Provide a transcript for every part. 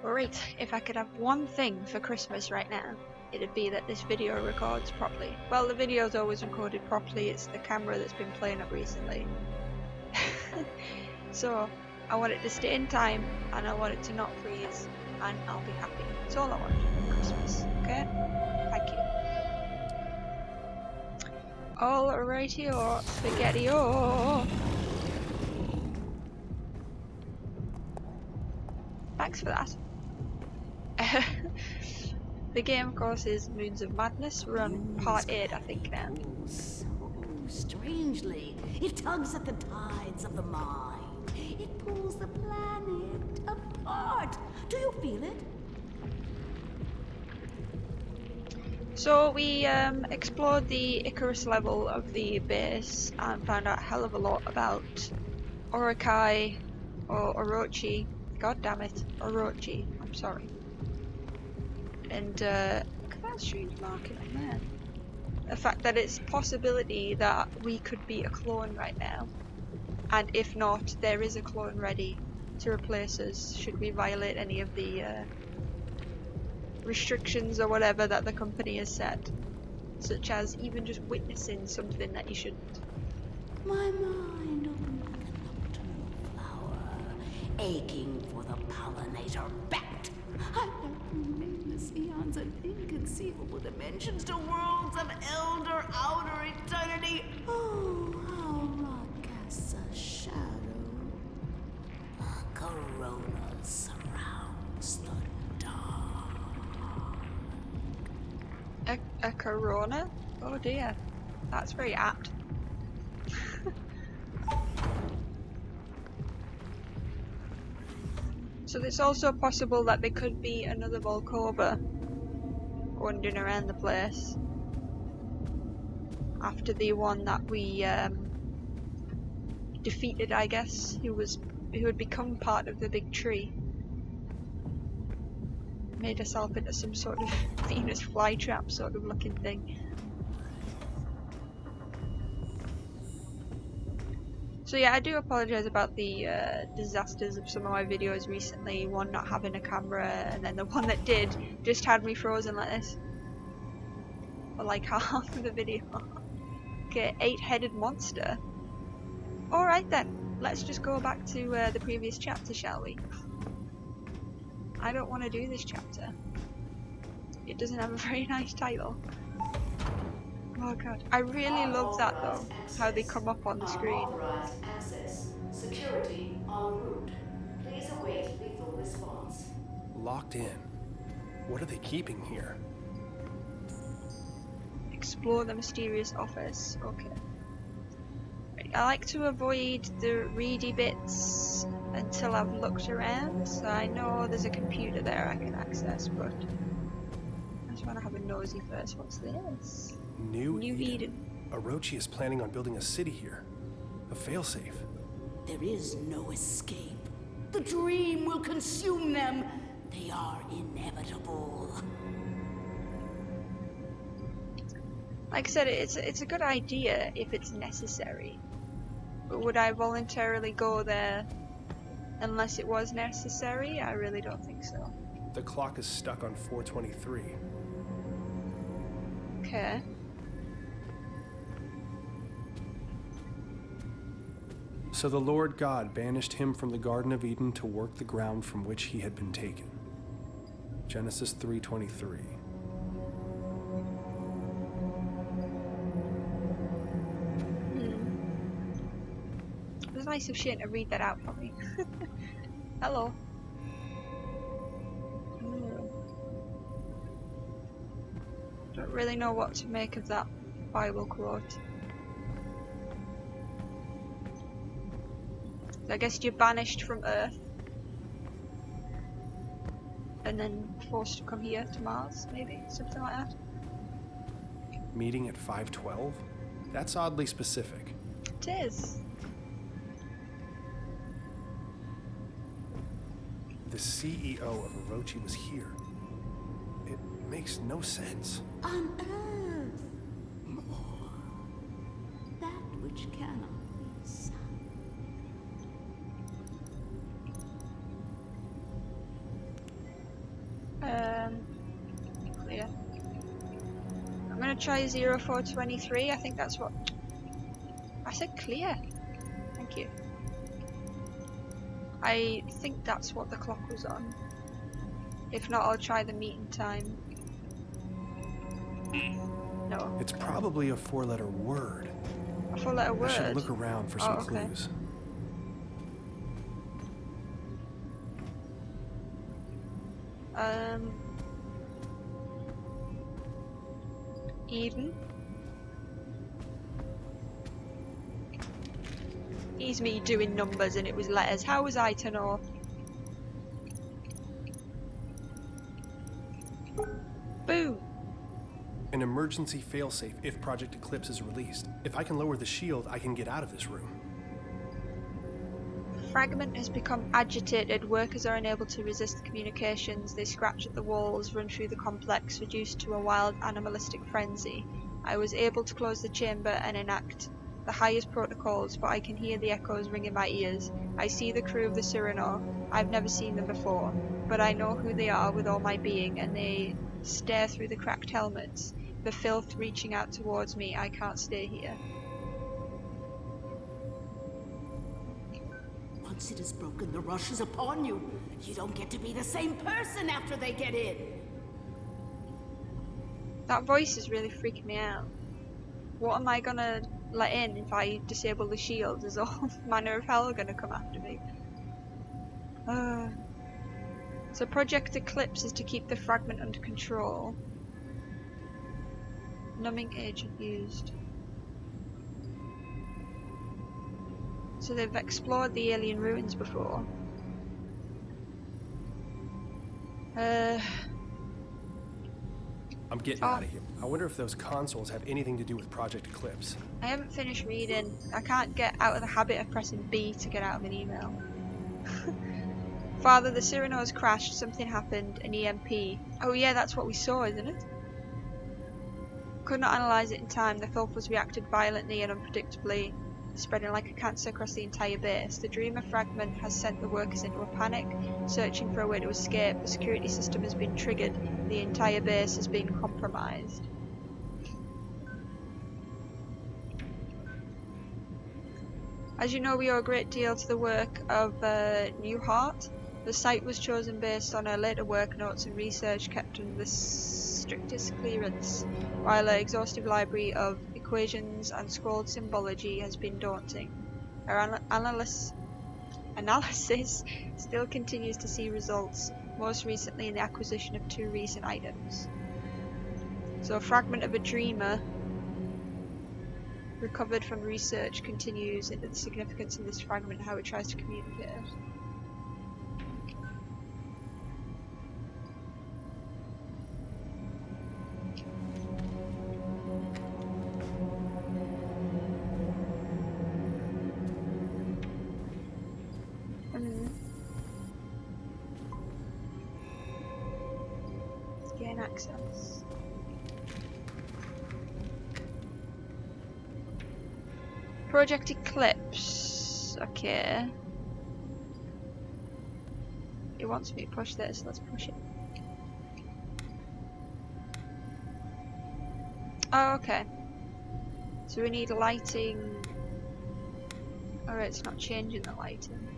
Alright, if I could have one thing for Christmas right now, it'd be that this video records properly. Well, the video's always recorded properly, it's the camera that's been playing up recently. So, I want it to stay in time, and I want it to not freeze, and I'll be happy. That's all I want for Christmas, okay? Thank you. Alrighty-o, spaghetti-o! Thanks for that. The game, of course, is Moons of Madness. We're on part 8, I think, now. So strangely, it tugs at the tides of the mind. It pulls the planet apart. Do you feel it? So we explored the Icarus level of the base and found out a hell of a lot about Orokai, or Orochi. God damn it, Orochi. I'm sorry. And look at that strange marking on there. The fact that it's a possibility that we could be a clone right now, and if not, there is a clone ready to replace us should we violate any of the restrictions or whatever that the company has set, such as even just witnessing something that you shouldn't. My mind opened like a nocturnal flower, aching for the pollinator bat. I learned from nameless eons and inconceivable dimensions to worlds of elder outer eternity. Oh, how rot casts a shadow. A corona surrounds the dark. A corona? Oh dear, that's very apt. So it's also possible that there could be another Volkova wandering around the place after the one that we defeated, I guess, who had become part of the big tree. Made herself into some sort of Venus flytrap sort of looking thing. So yeah, I do apologise about the disasters of some of my videos recently, one not having a camera, and then the one that did just had me frozen like this for like half of the video. Okay, 8-headed monster. Alright then, let's just go back to the previous chapter, shall we? I don't want to do this chapter. It doesn't have a very nice title. Oh god, I really love that though, how they come up on the screen. Unauthorized access. Security en route. Please await lethal response. Locked in. What are they keeping here? Explore the mysterious office. Okay. Right, I like to avoid the reedy bits until I've looked around, so I know there's a computer there I can access, but I just want to have a nosy first. What's this? New Eden. Orochi is planning on building a city here. A failsafe. There is no escape. The dream will consume them. They are inevitable. Like I said, it's a good idea if it's necessary. But would I voluntarily go there unless it was necessary? I really don't think so. The clock is stuck on 4:23. Okay. So the Lord God banished him from the Garden of Eden to work the ground from which he had been taken. Genesis 3:23. It was nice of Shane to read that out for me. Hello. Don't really know what to make of that Bible quote. I guess you're banished from Earth and then forced to come here to Mars, maybe? Something like that? Meeting at 5:12? That's oddly specific. It is. The CEO of Orochi was here. It makes no sense. On Earth, more. That which cannot be sound. try 0423? I think that's what... I said clear. Thank you. I think that's what the clock was on. If not, I'll try the meeting time. No. It's probably a 4-letter word. A 4-letter word? I should look around for some clues. Eden. He's me doing numbers and it was letters. How was I to know? Boom! An emergency failsafe if Project Eclipse is released. If I can lower the shield, I can get out of this room. Fragment has become agitated. Workers are unable to resist the communications. They scratch at the walls, run through the complex, reduced to a wild animalistic frenzy. I was able to close the chamber and enact the highest protocols, but I can hear the echoes ring in my ears. I see the crew of the Cyrano. I've never seen them before, but I know who they are with all my being, and they stare through the cracked helmets. The filth reaching out towards me. I can't stay here. Once it is broken, the rush is upon you. You don't get to be the same person after they get in. That voice is really freaking me out. What am I gonna let in if I disable the shield? Is all manner of hell gonna come after me? So Project Eclipse is to keep the fragment under control. Numbing agent used. So they've explored the alien ruins before. I'm getting out of here. I wonder if those consoles have anything to do with Project Eclipse. I haven't finished reading. I can't get out of the habit of pressing B to get out of an email. Father, the Cyrano's crashed. Something happened. An EMP. Oh yeah, that's what we saw, isn't it? Could not analyse it in time. The filth was reacted violently and unpredictably, spreading like a cancer across the entire base. The Dreamer fragment has sent the workers into a panic, searching for a way to escape. The security system has been triggered. The entire base has been compromised. As you know, we owe a great deal to the work of New Heart. The site was chosen based on her later work notes and research kept under the strictest clearance, while her exhaustive library of equations and scrolled symbology has been daunting. Her analysis still continues to see results, most recently in the acquisition of 2 recent items. So a fragment of a dreamer recovered from research continues into the significance of this fragment, how it tries to communicate. Gain access. Project Eclipse. Okay. It wants me to push this. Let's push it. Oh, okay. So we need lighting. Alright, it's not changing the lighting.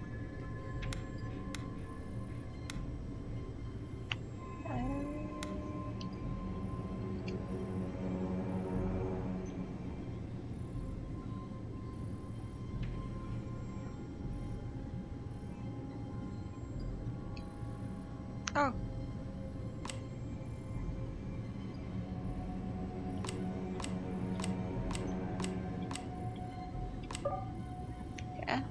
Oh. Yeah.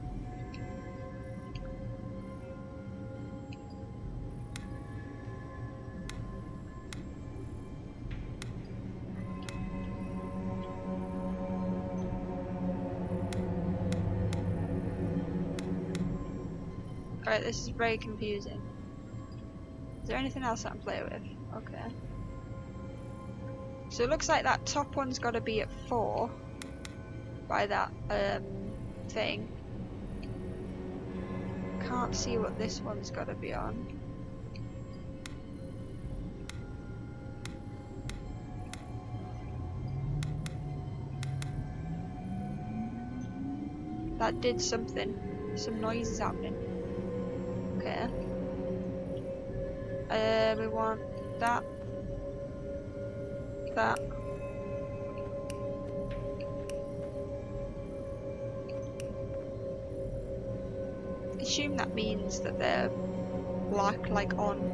Alright, this is very confusing. Is there anything else I can play with? Okay. So it looks like that top one's got to be at 4 by that thing. Can't see what this one's got to be on. That did something. Some noise is happening. Okay. We want that. That. I assume that means that they're black, like on.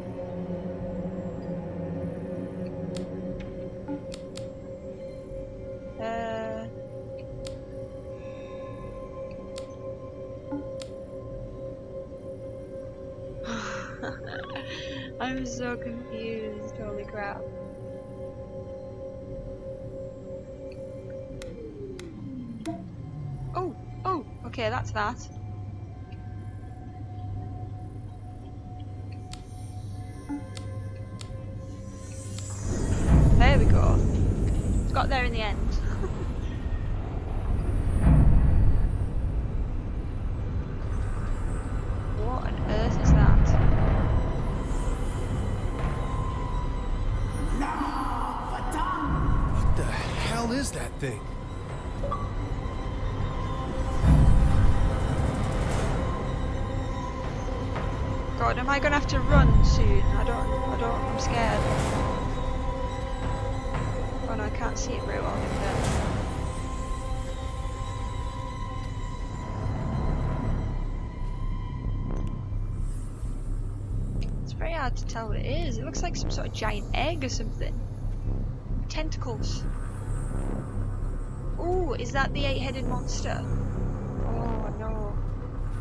I'm so confused, holy crap. Oh, oh, okay, that's that. There we go. It's got there in the end. What on earth is that? What the hell is that thing? God, am I gonna have to run soon? I'm scared. Oh no, I can't see it very well. It's very hard to tell what it is. It looks like some sort of giant egg or something. Tentacles. Ooh, is that the 8-headed monster? Oh no.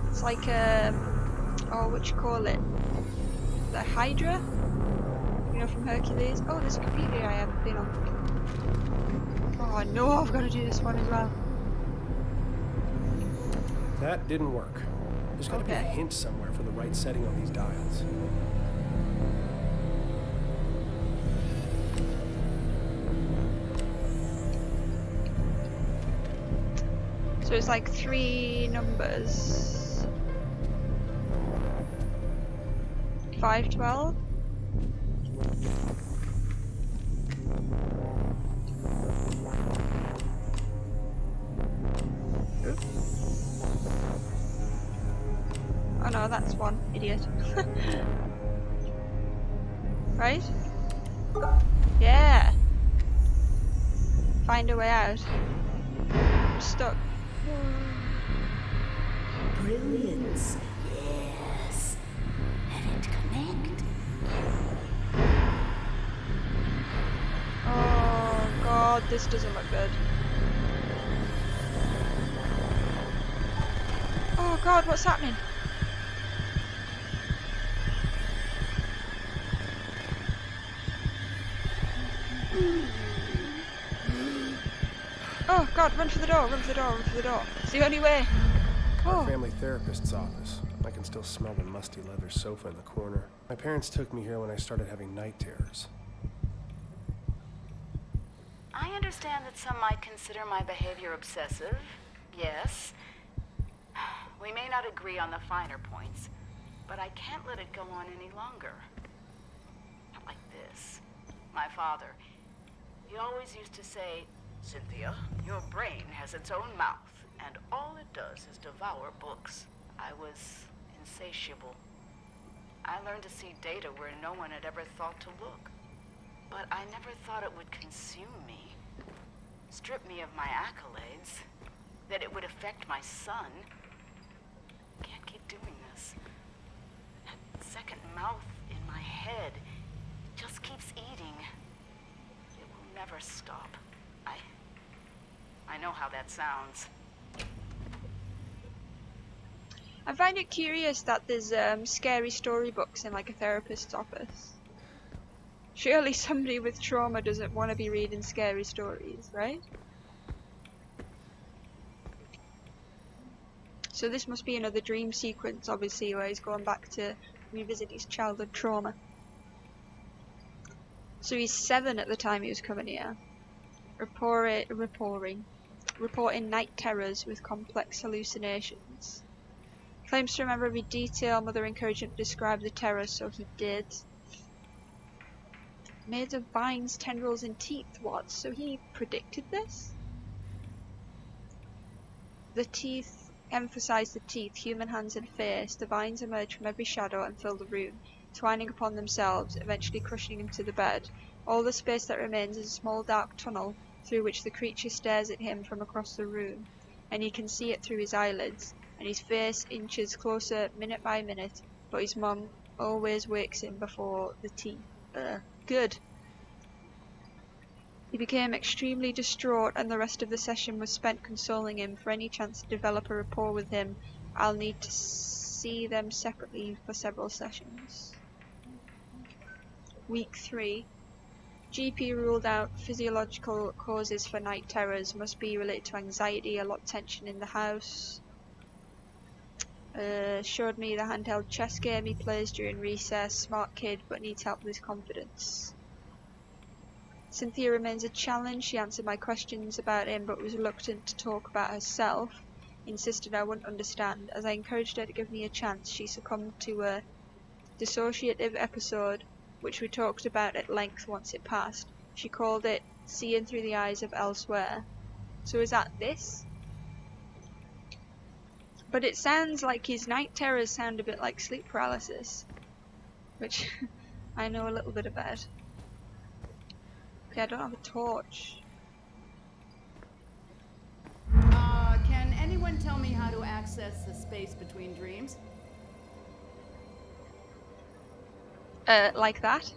It's like oh, what you call it? The Hydra? You know, from Hercules? Oh, there's a computer I haven't been on. Oh no, I've got to do this one as well. That didn't work. There's got to be a hint somewhere for the right setting on these dials. So it's like 3 numbers. 5, 12. Oh no, that's 1, idiot. Right? Yeah. Find a way out. I'm stuck. Brilliance. Yes. Let it connect. Oh god, this doesn't look good. Oh god, what's happening? Oh god, run for the door, run for the door, run for the door. It's the only way. Our family therapist's office. I can still smell the musty leather sofa in the corner. My parents took me here when I started having night terrors. I understand that some might consider my behavior obsessive. Yes. We may not agree on the finer points, but I can't let it go on any longer. Not like this. My father, he always used to say, "Cynthia, your brain has its own mouth, and all it does is devour books." I was insatiable. I learned to see data where no one had ever thought to look. But I never thought it would consume me, strip me of my accolades, that it would affect my son. I can't keep doing this. That second mouth in my head just keeps eating. It will never stop. I know how that sounds. I find it curious that there's scary storybooks in like a therapist's office. Surely somebody with trauma doesn't want to be reading scary stories, right? So this must be another dream sequence, obviously, where he's going back to revisit his childhood trauma. So he's 7 at the time he was coming here. Reporting night terrors with complex hallucinations. Claims to remember every detail. Mother encouraged him to describe the terror, so he did. Made of vines, tendrils, and teeth. What? So he predicted this? The teeth emphasized the teeth, human hands and face, the vines emerge from every shadow and fill the room, twining upon themselves, eventually crushing him to the bed. All the space that remains is a small dark tunnel through which the creature stares at him from across the room, and he can see it through his eyelids, and his face inches closer minute by minute, but his mum always wakes him before the tea. Good. He became extremely distraught, and the rest of the session was spent consoling him. For any chance to develop a rapport with him, I'll need to see them separately for several sessions. Week 3. GP ruled out physiological causes for night terrors. Must be related to anxiety, a lot of tension in the house. Showed me the handheld chess game he plays during recess. Smart kid, but needs help with his confidence. Cynthia remains a challenge. She answered my questions about him, but was reluctant to talk about herself. Insisted I wouldn't understand. As I encouraged her to give me a chance, she succumbed to a dissociative episode, which we talked about at length once it passed. She called it seeing through the eyes of elsewhere. So is that this? But it sounds like his night terrors sound a bit like sleep paralysis, which I know a little bit about. Okay, I don't have a torch. Can anyone tell me how to access the space between dreams? Like that?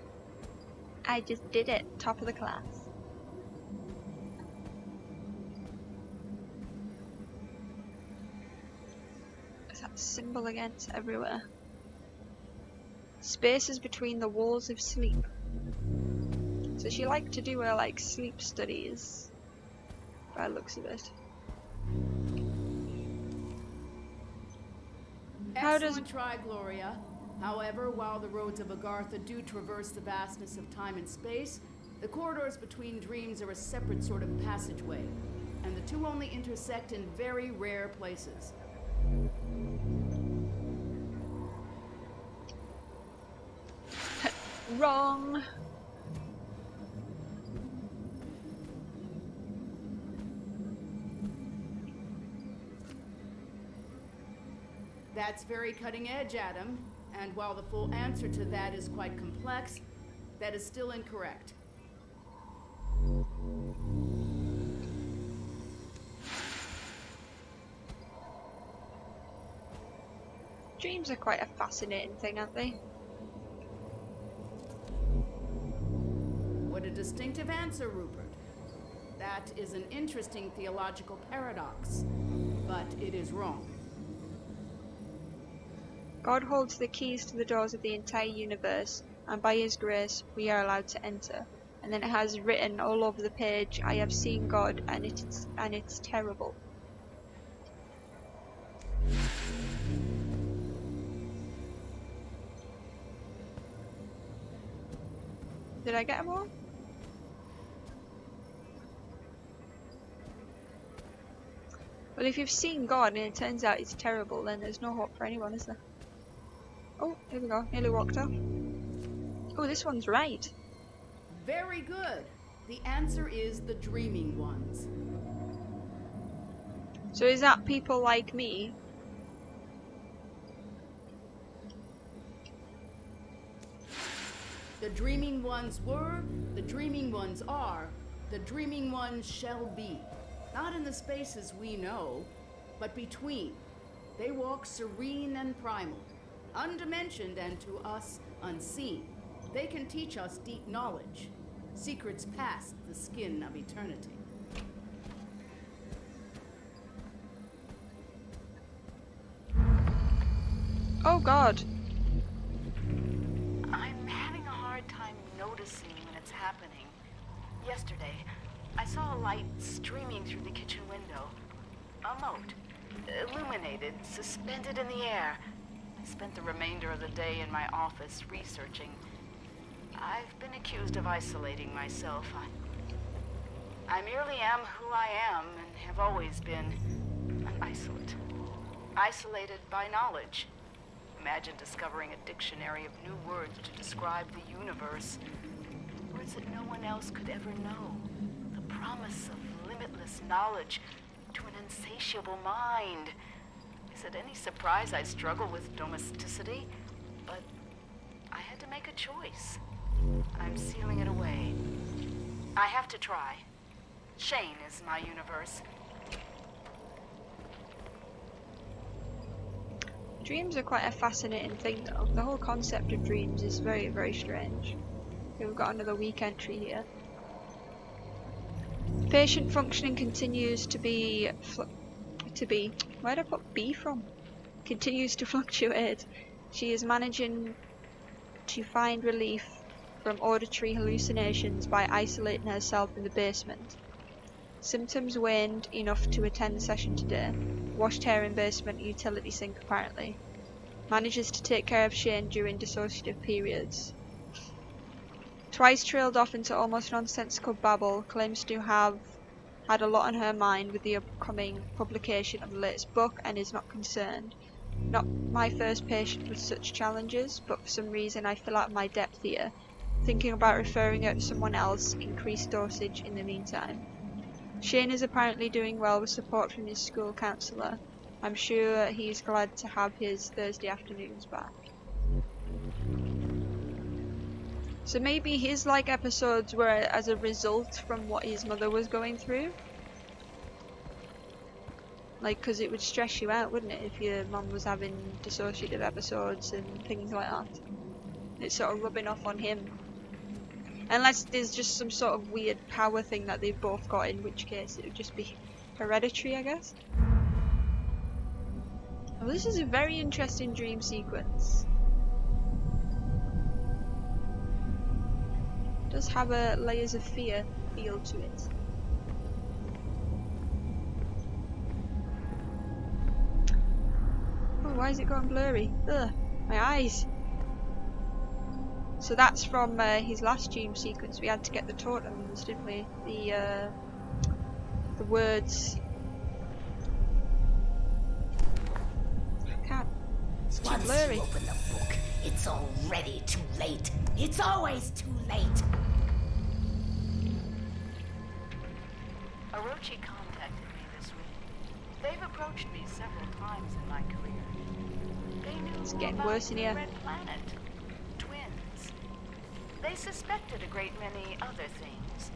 I just did it. Top of the class. Is that symbol again? It's everywhere. Spaces between the walls of sleep. So she liked to do her sleep studies, by the looks of it. Excellent try, Gloria. However, while the roads of Agartha do traverse the vastness of time and space, the corridors between dreams are a separate sort of passageway, and the two only intersect in very rare places. Wrong. That's very cutting edge, Adam. And while the full answer to that is quite complex, that is still incorrect. Dreams are quite a fascinating thing, aren't they? What a distinctive answer, Rupert. That is an interesting theological paradox, but it is wrong. God holds the keys to the doors of the entire universe, and by his grace we are allowed to enter. And then it has written all over the page, I have seen God, and it's terrible. Did I get them all? Well, if you've seen God and it turns out it's terrible, then there's no hope for anyone, is there? Oh, here we go. Nearly walked off. Oh, this one's right. Very good. The answer is the dreaming ones. So is that people like me? The dreaming ones were, the dreaming ones are, the dreaming ones shall be. Not in the spaces we know, but between. They walk serene and primal, undimensioned and to us unseen. They can teach us deep knowledge, secrets past the skin of eternity. Oh God. I'm having a hard time noticing when it's happening. Yesterday, I saw a light streaming through the kitchen window. A mote, illuminated, suspended in the air. I spent the remainder of the day in my office researching. I've been accused of isolating myself. I merely am who I am and have always been an isolate. Isolated by knowledge. Imagine discovering a dictionary of new words to describe the universe. Words that no one else could ever know. The promise of limitless knowledge to an insatiable mind. Is it any surprise I struggle with domesticity? But I had to make a choice. I'm sealing it away. I have to try. Shane is my universe. Dreams are quite a fascinating thing though. The whole concept of dreams is very, very strange. Okay, we've got another weak entry here. Patient functioning continues to be... Where'd I put B from? Continues to fluctuate. She is managing to find relief from auditory hallucinations by isolating herself in the basement. Symptoms waned enough to attend session today. Washed hair in basement utility sink apparently. Manages to take care of Shane during dissociative periods. Twice trailed off into almost nonsensical babble. Claims to have had a lot on her mind with the upcoming publication of the latest book and is not concerned. Not my first patient with such challenges, but for some reason I feel out of my depth here. Thinking about referring her to someone else, increased dosage in the meantime. Shane is apparently doing well with support from his school counsellor. I'm sure he's glad to have his Thursday afternoons back. So maybe his episodes were as a result from what his mother was going through. Because it would stress you out, wouldn't it, if your mum was having dissociative episodes and things like that. It's sort of rubbing off on him. Unless there's just some sort of weird power thing that they've both got, in which case it would just be hereditary, I guess. Well, this is a very interesting dream sequence. It does have a layers of fear feel to it. Oh, why is it going blurry? Ugh, my eyes. So that's from his last dream sequence. We had to get the totems, didn't we? The words. I can't. It's too blurry. Once you open the book, it's already too late. It's always too late. Orochi contacted me this week. They've approached me several times in my career. They knew It's getting about worse in here. the Red Planet. Twins. They suspected a great many other things,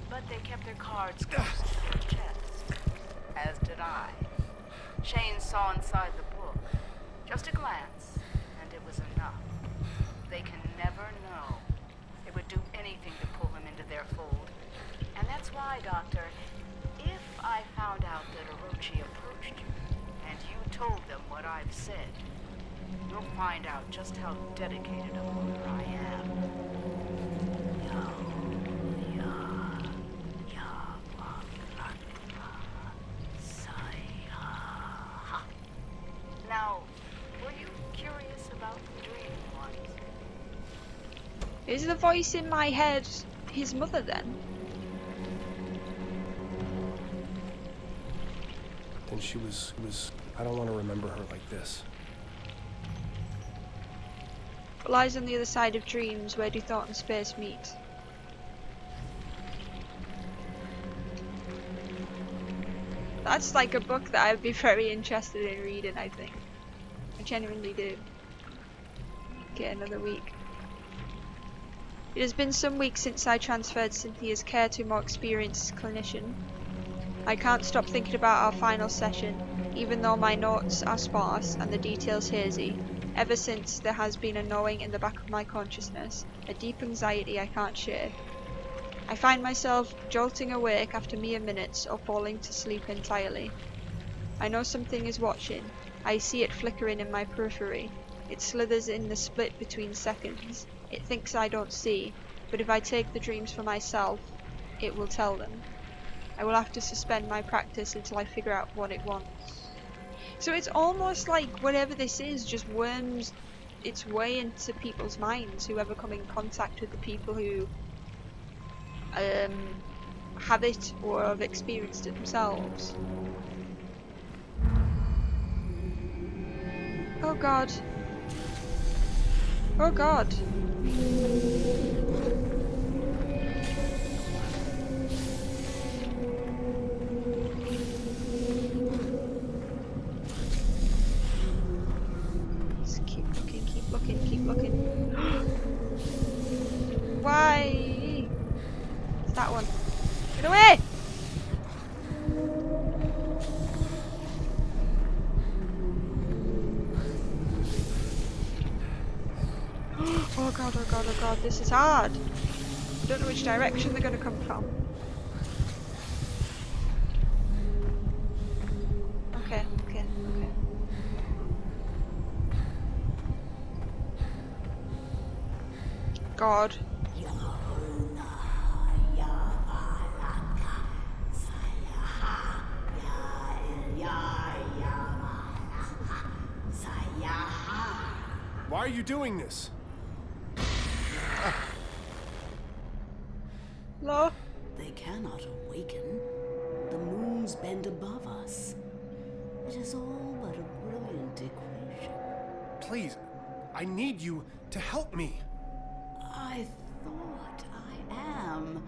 but they kept their cards close to their chest. As did I. Shane saw inside the book. Just a glance, and it was enough. They can never know. It would do anything to pull him into their fold. And that's why, Doctor, if I found out that Orochi approached you, and you told them what I've said, you'll find out just how dedicated a mother I am. Now, were you curious about the dream ones? Is the voice in my head his mother then? Then she was. I don't want to remember her like this. What lies on the other side of dreams? Where do thought and space meet? That's like a book that I'd be very interested in reading, I think. I genuinely do. Get another week. It has been some weeks since I transferred Cynthia's care to a more experienced clinician. I can't stop thinking about our final session, even though my notes are sparse and the details hazy. Ever since, there has been a gnawing in the back of my consciousness, a deep anxiety I can't shake. I find myself jolting awake after mere minutes or falling to sleep entirely. I know something is watching. I see it flickering in my periphery. It slithers in the split between seconds. It thinks I don't see, but if I take the dreams for myself, it will tell them. I will have to suspend my practice until I figure out what it wants. So it's almost like whatever this is just worms its way into people's minds, whoever come in contact with the people who have it or have experienced it themselves. Oh god. Oh god. Why? It's that one. Get away! Oh god, oh god, oh god, this is hard. I don't know which direction they're going to come from. Okay, okay, okay. God. Why are you doing this? Hello? They cannot awaken. The moons bend above us. It is all but a brilliant equation. Please, I need you to help me. I thought I am.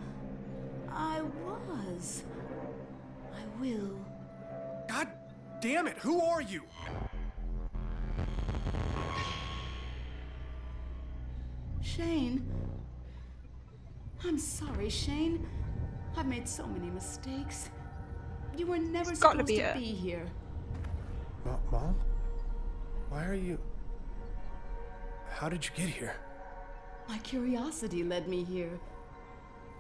I was. I will. God damn it, who are you? Shane. I'm sorry, Shane. I've made so many mistakes. You were never It's gotta supposed be to her. be here. Mom? Why are you... How did you get here? My curiosity led me here.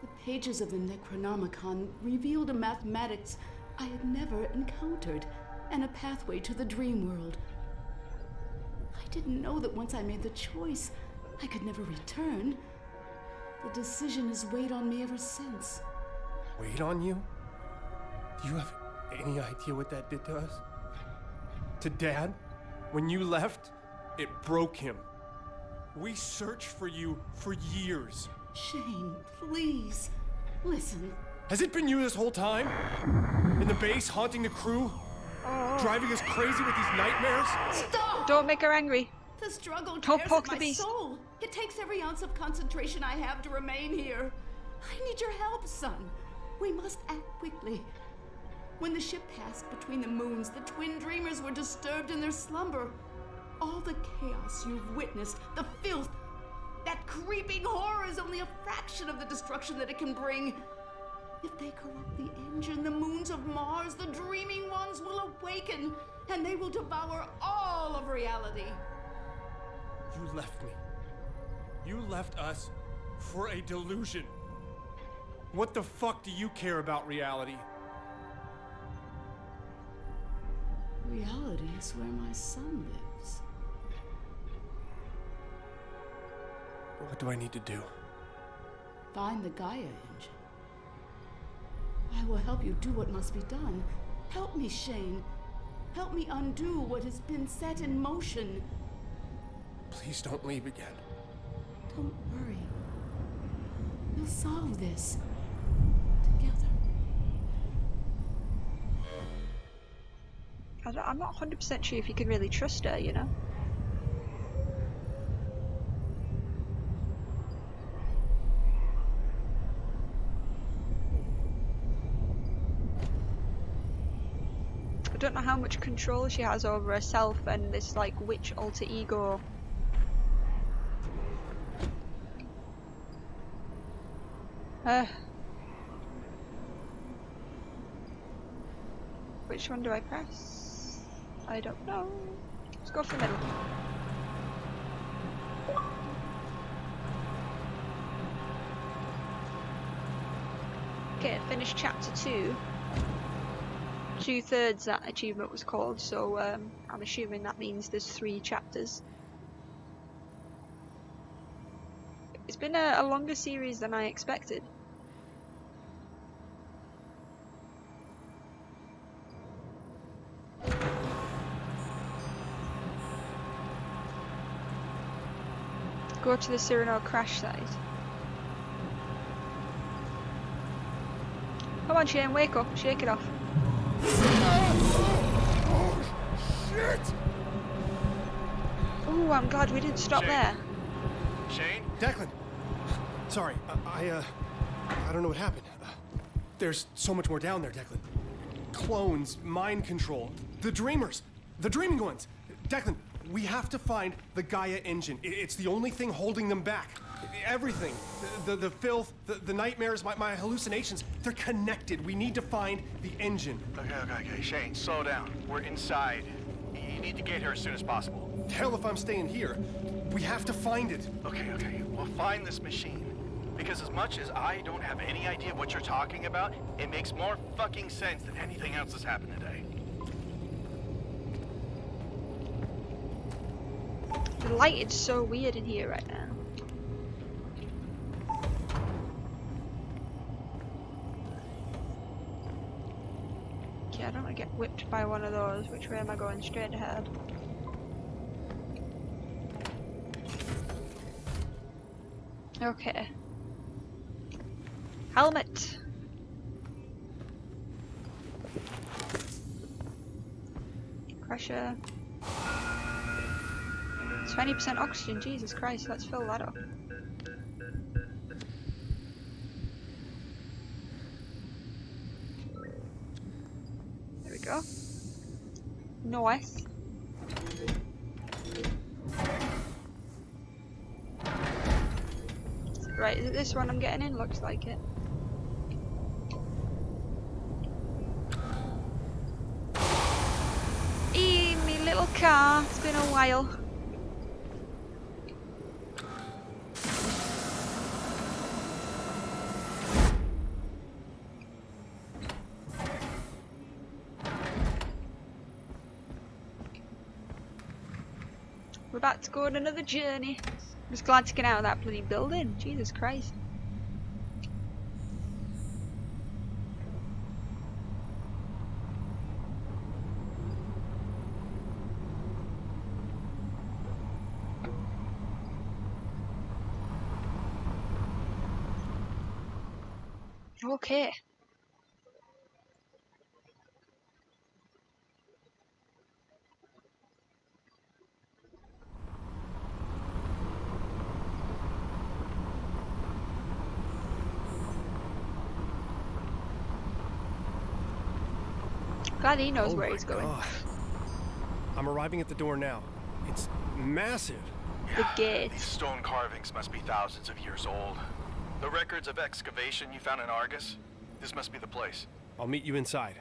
The pages of the Necronomicon revealed a mathematics I had never encountered, and a pathway to the dream world. I didn't know that once I made the choice, I could never return. The decision has weighed on me ever since. Wait on you? Do you have any idea what that did to us? To Dad? When you left, it broke him. We searched for you for years. Shane, please, listen. Has it been you this whole time? In the base, haunting the crew? Driving us crazy with these nightmares? Stop! Don't make her angry. The struggle Don't tears poke at the my beast. soul. It takes every ounce of concentration I have to remain here. I need your help, son. We must act quickly. When the ship passed between the moons, the twin dreamers were disturbed in their slumber. All the chaos you've witnessed, the filth, that creeping horror is only a fraction of the destruction that it can bring. If they corrupt the engine, the moons of Mars, the dreaming ones will awaken, and they will devour all of reality. You left me. You left us for a delusion. What the fuck do you care about reality? Reality is where my son lives. What do I need to do? Find the Gaia engine. I will help you do what must be done. Help me, Shane. Help me undo what has been set in motion. Please don't leave again. Don't worry. We'll solve this. Together. I'm not 100% sure if you can really trust her, you know? I don't know how much control she has over herself and this, like, witch alter ego. Which one do I press? I don't know. Let's go for the middle. Okay, finished chapter 2. 2/3 that achievement was called, so I'm assuming that means there's 3 chapters. It's been a longer series than I expected. Go to the Cyrano crash site. Come on, Shane, wake up, shake it off. Oh, shit! Ooh, I'm glad we didn't stop Shane. there. Shane? Declan! Sorry, I don't know what happened. There's so much more down there, Declan. Clones, mind control, the dreamers, the dreaming ones. Declan, we have to find the Gaia engine. It's the only thing holding them back. Everything. The filth, the nightmares, my hallucinations, they're connected. We need to find the engine. Okay. Shane, slow down. We're inside. You need to get here as soon as possible. Hell if I'm staying here. We have to find it. Okay. We'll find this machine. Because as much as I don't have any idea what you're talking about, it makes more fucking sense than anything else that's happened today. The light is so weird in here right now. Okay, I don't want to get whipped by one of those. Which way am I going? Straight ahead. Okay. Helmet. 20% oxygen, Jesus Christ, let's fill that up. There we go. Nice. Right, is it this one I'm getting in? Looks like it. Me little car, it's been a while. We're about to go on another journey. I'm just glad to get out of that bloody building. Jesus Christ. Okay. Glad he knows where he's going. God. I'm arriving at the door now. It's massive. The gate. These stone carvings must be thousands of years old. The records of excavation you found in Argus, this must be the place. I'll meet you inside.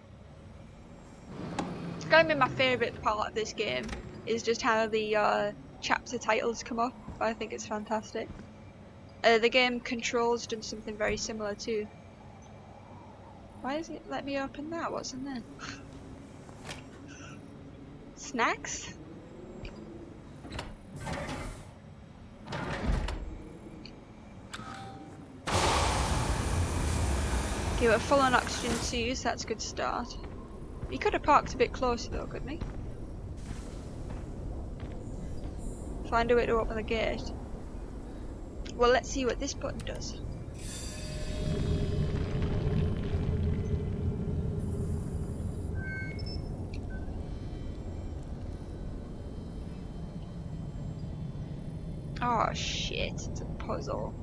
It's gotta be my favourite part of this game, is just how the chapter titles come up. I think it's fantastic. The game Control's done something very similar too. Why does it let me open that? What's in there? Snacks? Okay, we're full on oxygen too, so that's a good start. He could have parked a bit closer though, couldn't he? Find a way to open the gate. Well, let's see what this button does. Oh shit, it's a puzzle.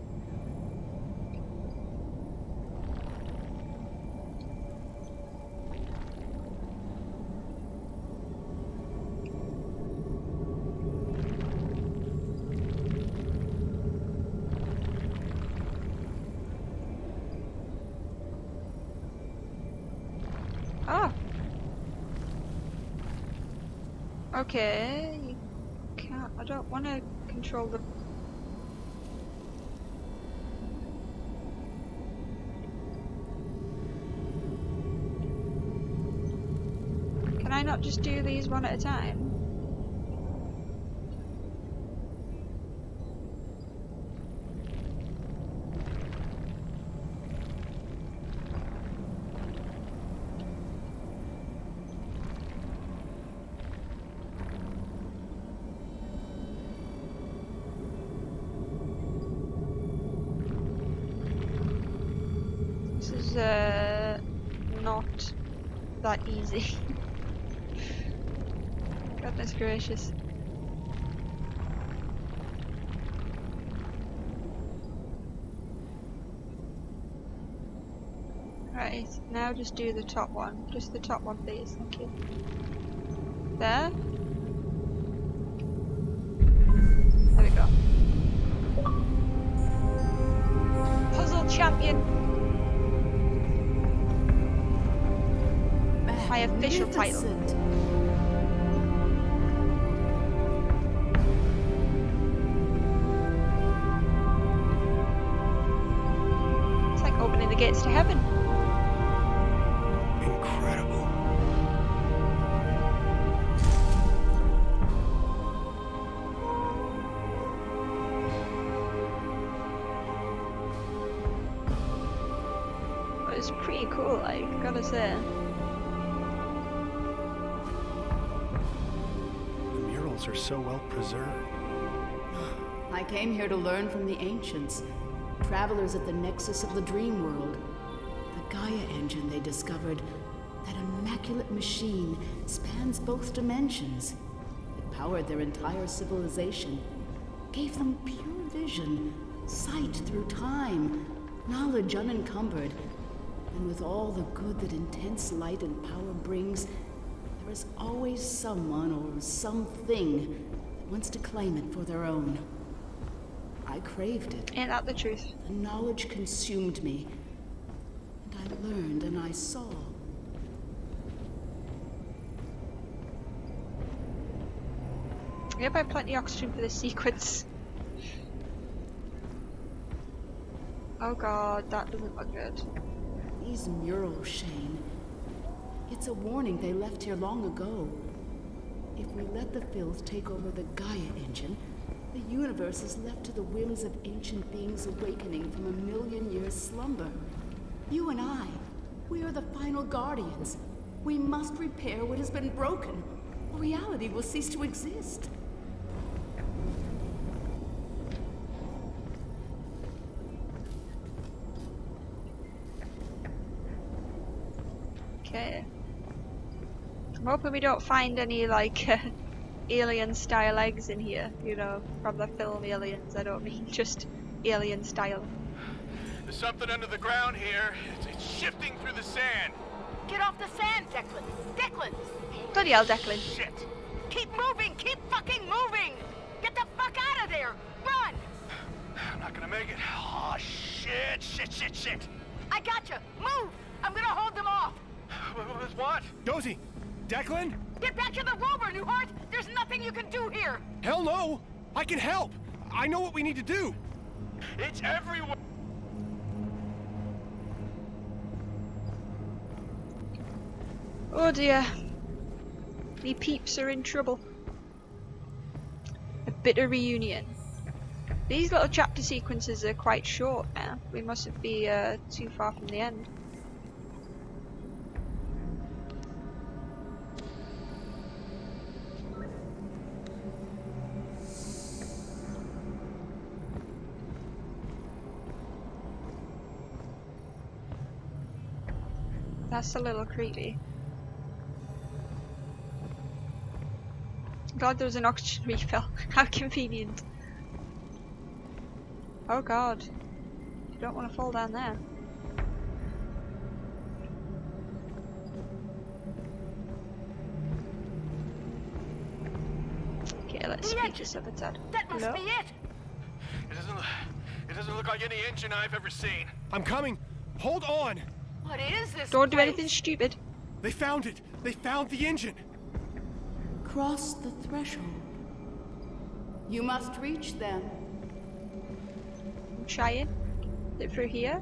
Oh. Okay, you can't, I don't want to control the... Can I not just do these one at a time? This is not that easy. Goodness gracious. Right, now just do the top one. Just the top one, please. Thank you. There. There we go. champion. My official title. Magnificent. It's like opening the gates to heaven. Incredible. It was pretty cool, like, gotta say. The murals are so well preserved. I came here to learn from the ancients, travelers at the nexus of the dream world. The Gaia engine they discovered, that immaculate machine, spans both dimensions. It powered their entire civilization, gave them pure vision, sight through time, knowledge unencumbered. And with all the good that intense light and power brings, there is always someone or something that wants to claim it for their own. I craved it. Ain't that the truth? The knowledge consumed me. And I learned and I saw. Yep, I have plenty of oxygen for this sequence. Oh god, that doesn't look good. These murals, Shane. It's a warning they left here long ago. If we let the filth take over the Gaia engine, the universe is left to the whims of ancient beings awakening from a million-year slumber. You and I, we are the final guardians. We must repair what has been broken, or reality will cease to exist. Okay. I'm hoping we don't find any, like, alien-style eggs in here, you know, from the film Aliens. I don't mean just alien-style. There's something under the ground here. It's shifting through the sand. Get off the sand, Declan! Declan! Bloody hell, Declan. Shit. Keep moving! Keep fucking moving! Get the fuck out of there! Run! I'm not gonna make it. Oh, shit, shit, shit, shit. I gotcha! Move! I'm gonna hold them off! With what? Josie! Declan? Get back to the rover, Newhart! There's nothing you can do here! Hell no! I can help! I know what we need to do! It's everywhere. Oh dear. The peeps are in trouble. A bitter reunion. These little chapter sequences are quite short now. We mustn't be too far from the end. That's a little creepy. God, there was an oxygen refill. How convenient. Oh god. You don't want to fall down there. Okay, let's speak to Saboteur. That must Hello? be it! It doesn't look like any engine I've ever seen. I'm coming! Hold on! What is this Don't do place? anything stupid. They found it! They found the engine! Cross the threshold. You must reach them. I'm trying. Is it through here?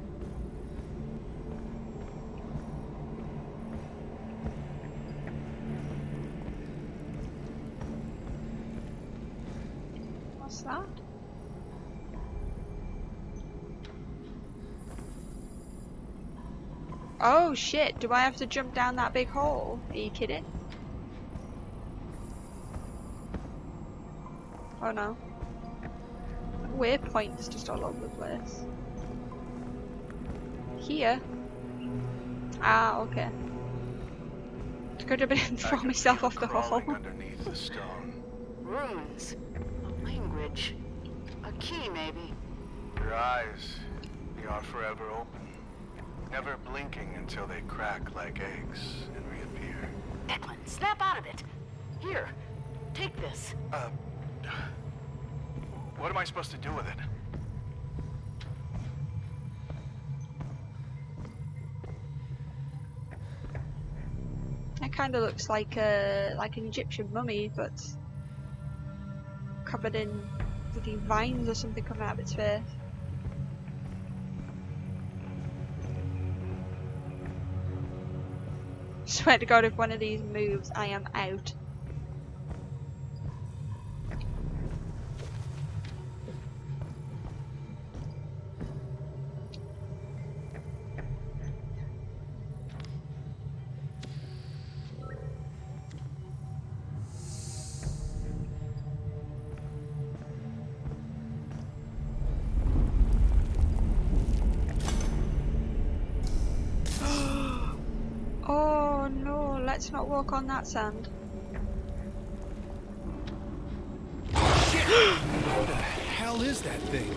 What's that? Oh shit, do I have to jump down that big hole? Are you kidding? Oh no. Waypoints just all over the place. Here? Ah, okay. Could have been throw myself off the hole. Underneath the stone. Runes. A language. A key, maybe. Your eyes, they are forever open. Never blinking until they crack like eggs and reappear. Declan, snap out of it! Here, take this. What am I supposed to do with it? It kind of looks like an Egyptian mummy, but covered in bloody vines or something coming out of its face. Swear to God, if one of these moves, I am out. Oh no, let's not walk on that sand. Shit! What the hell is that thing?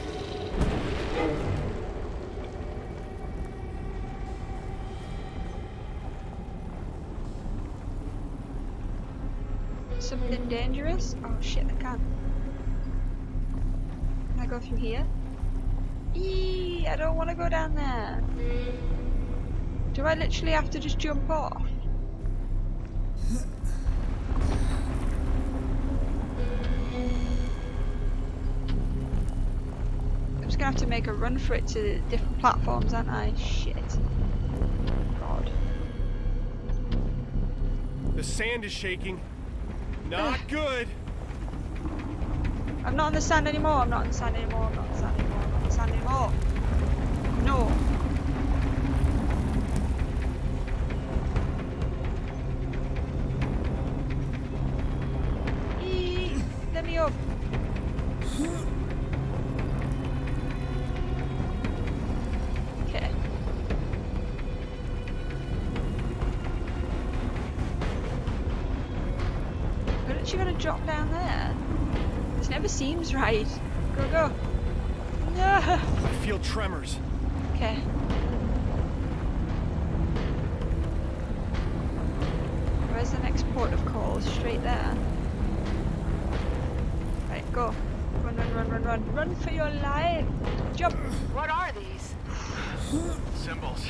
Something dangerous? Oh shit, I can't. Can I go through here? Eee, I don't want to go down there. Do I literally have to just jump off? I'm just gonna have to make a run for it to different platforms, aren't I? Shit. God. The sand is shaking. Not good. I'm not on the sand anymore, I'm not on the sand anymore, I'm not on the sand anymore, I'm not on the sand anymore. No. Let me up. Okay. Why don't you gotta drop down there? This never seems right. Go, go. No. I feel tremors. Okay. Where's the next port of call? Straight there. Right, go. Run, run, run, run, run. Run for your life. Jump. What are these? Symbols.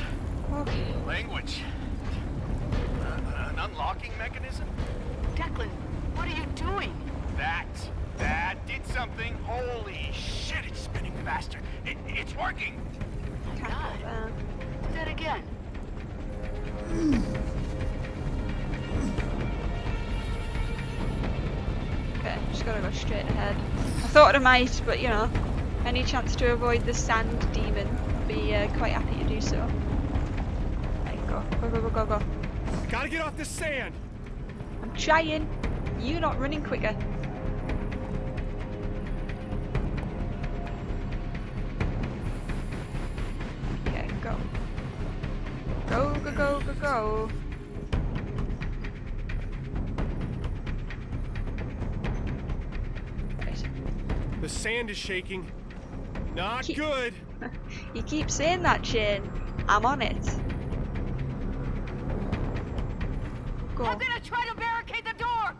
Okay. Language. An unlocking mechanism? Declan, what are you doing? That did something. Holy shit, it's spinning faster. It's working. Can't God. go there. Do that again. Okay, just gotta go straight ahead. I thought I might, but you know, any chance to avoid the sand demon, I'd be quite happy to do so. Right, go, go, go, go, go, go. Gotta get off the sand. I'm trying. You not running quicker. Okay, go. Go, go, go, go, go. Right. The sand is shaking. Not Keep- good. You keep saying that, Shane. I'm on it. Go. I'm gonna try to barricade the door!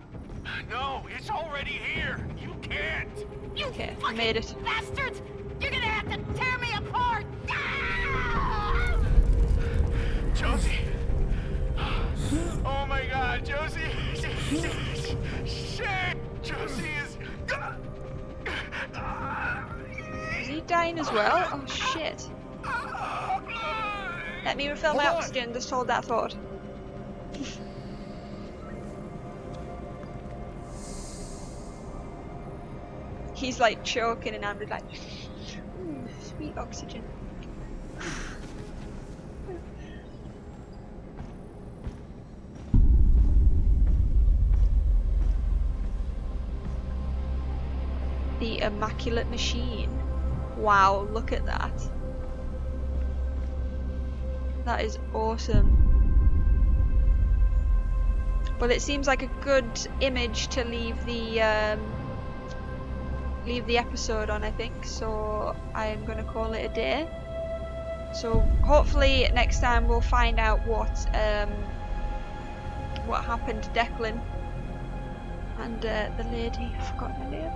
No, it's already here. You can't. You Okay, I fucking made it. bastards! You're gonna have to tear me apart! Ah! Josie. Oh my God, Josie. Shit. Josie is. Is he dying as well? Oh shit. Let me refill my Hold on. oxygen, just hold that thought. He's like choking and I'm just like, sweet oxygen. The Immaculate Machine. Wow, look at that. That is awesome. Well, it seems like a good image to leave the episode on, I think. So I'm gonna call it a day. So hopefully next time we'll find out what happened to Declan and the lady. I forgot her name.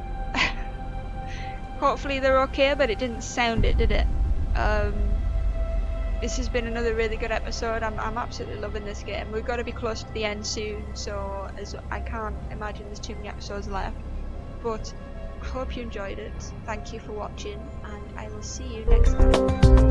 Hopefully they're okay, but it didn't sound it, did it? this has been another really good episode. I'm absolutely loving this game. We've got to be close to the end soon, so as I can't imagine there's too many episodes left. But I hope you enjoyed it. Thank you for watching, and I will see you next time.